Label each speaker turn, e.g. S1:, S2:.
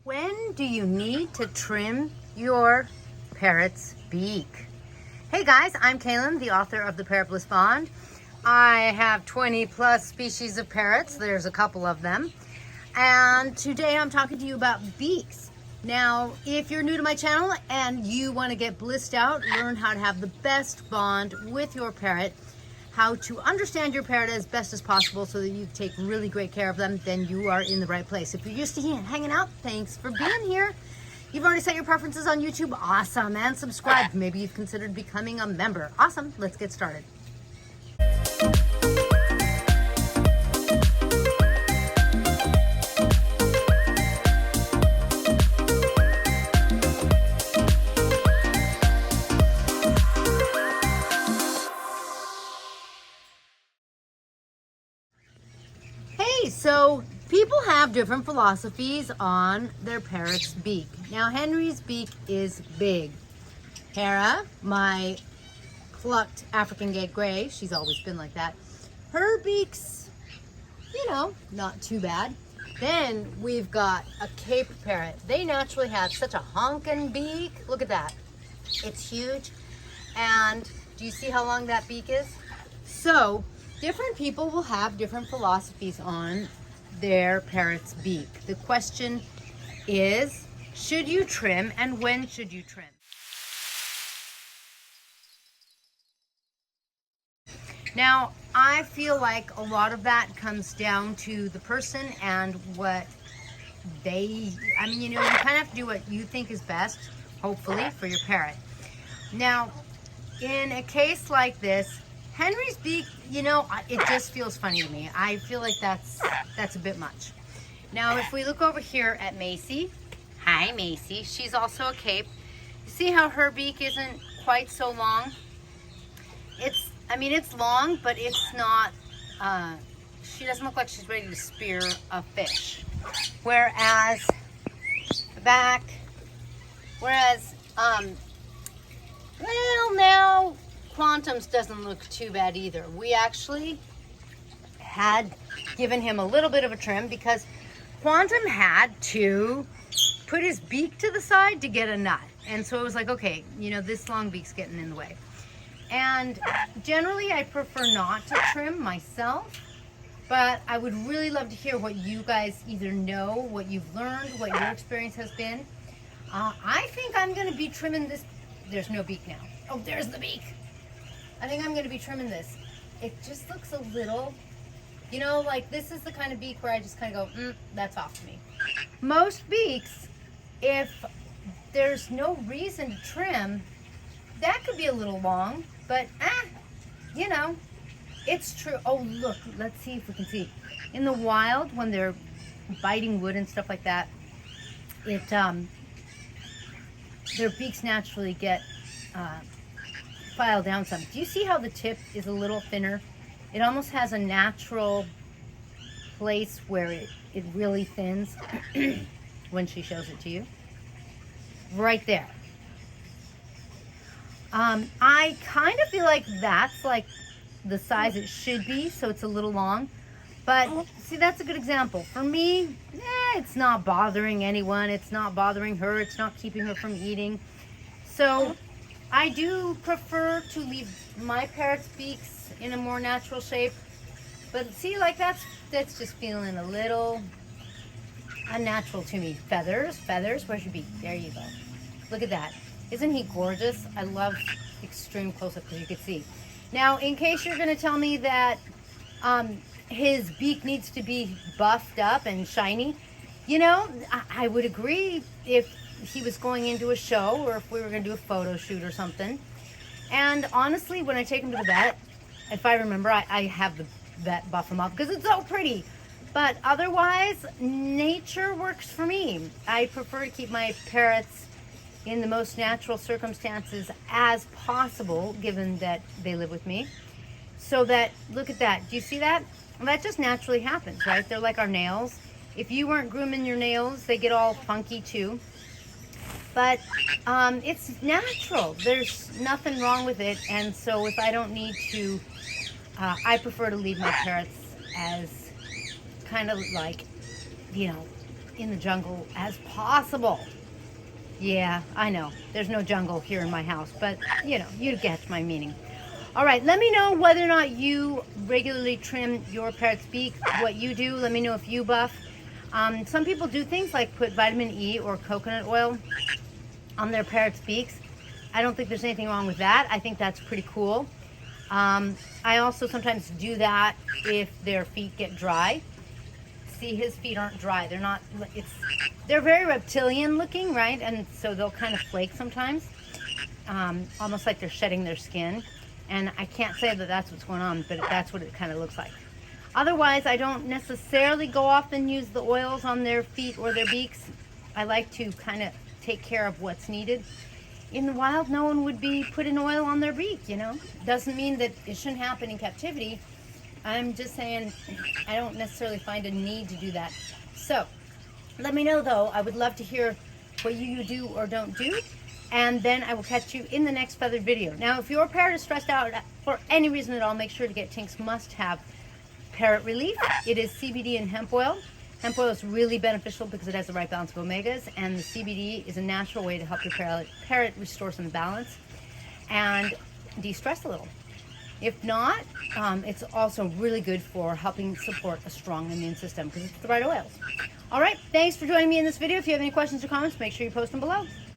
S1: When do you need to trim your parrot's beak? Hey guys, I'm Kaylin, the author of the Parrot Bliss Bond. I have 20 plus species of parrots. There's a couple of them. And today I'm talking to you about beaks. Now, if you're new to my channel and you want to get blissed out, learn how to have the best bond with your parrot, how to understand your parrot as best as possible so that you take really great care of them, then you are in the right place. If you're used to hanging out, thanks for being here. You've already set your preferences on YouTube, awesome, and subscribed. Maybe you've considered becoming a member. Awesome, let's get started. So people have different philosophies on their parrot's beak. Now Henry's beak is big. Hera, my plucked African Gate Gray, she's always been like that. Her beak's, not too bad. Then we've got a Cape parrot. They naturally have such a honkin' beak. Look at that. It's huge. And do you see how long that beak is? So different people will have different philosophies on their parrot's beak. The question is, should you trim and when should you trim? Now, I feel like a lot of that comes down to the person and what you kind of have to do what you think is best, hopefully, for your parrot. Now, in a case like this, Henry's beak, it just feels funny to me. I feel like that's a bit much. Now, if we look over here at Macy, hi Macy, she's also a Cape. You see how her beak isn't quite so long? It's long, but it's not, she doesn't look like she's ready to spear a fish. Whereas, now, Quantum's doesn't look too bad either. We actually had given him a little bit of a trim because Quantum had to put his beak to the side to get a nut. And so it was like, okay, this long beak's getting in the way. And generally I prefer not to trim myself, but I would really love to hear what you guys either know, what you've learned, what your experience has been. I think I'm going to be trimming this. There's no beak now. Oh, there's the beak. I think I'm going to be trimming this. It just looks a little, like this is the kind of beak where I just kind of go, that's off to me. Most beaks, if there's no reason to trim, that could be a little long, but it's true. Oh, look, let's see if we can see. In the wild, when they're biting wood and stuff like that, their beaks naturally get file down some. Do you see how the tip is a little thinner? It almost has a natural place where it really thins when she shows it to you. Right there. I kind of feel like that's like the size it should be, so it's a little long. But see, that's a good example. For me, it's not bothering anyone. It's not bothering her. It's not keeping her from eating. So I do prefer to leave my parrot's beaks in a more natural shape. But see, like that's just feeling a little unnatural to me. Feathers, where's your beak? There you go. Look at that. Isn't he gorgeous? I love extreme close-up because you can see. Now, in case you're going to tell me that his beak needs to be buffed up and shiny, I would agree if he was going into a show or if we were going to do a photo shoot or something. And honestly, when I take him to the vet, if I remember, I have the vet buff him up because it's so pretty. But otherwise, nature works for me. I prefer to keep my parrots in the most natural circumstances as possible, given that they live with me. So that, look at that. Do you see that? Well, that just naturally happens, right? They're like our nails. If you weren't grooming your nails, they get all funky too. But it's natural. There's nothing wrong with it. And so if I don't need to, I prefer to leave my parrots as kind of like, in the jungle as possible. Yeah, I know. There's no jungle here in my house, but you know, you get my meaning. All right, let me know whether or not you regularly trim your parrot's beak, what you do. Let me know if you buff. Some people do things like put vitamin E or coconut oil on their parrot's beaks. I don't think there's anything wrong with that. I think that's pretty cool. I also sometimes do that if their feet get dry. See, his feet aren't dry. They're not, they're very reptilian looking, right? And so they'll kind of flake sometimes, almost like they're shedding their skin. And I can't say that that's what's going on, but that's what it kind of looks like. Otherwise, I don't necessarily go off and use the oils on their feet or their beaks. I like to kind of take care of what's needed. In the wild, no one would be putting oil on their beak, you know. Doesn't mean that it shouldn't happen in captivity. I'm just saying I don't necessarily find a need to do that. So let me know, though. I would love to hear what you do or don't do. And then I will catch you in the next feathered video. Now, if your parrot is stressed out for any reason at all, make sure to get Tink's must-have Parrot Relief. It is CBD and hemp oil. Hemp oil is really beneficial because it has the right balance of omegas, and the CBD is a natural way to help your parrot restore some balance and de-stress a little. If not, it's also really good for helping support a strong immune system because it's the right oils. All right, thanks for joining me in this video. If you have any questions or comments, make sure you post them below.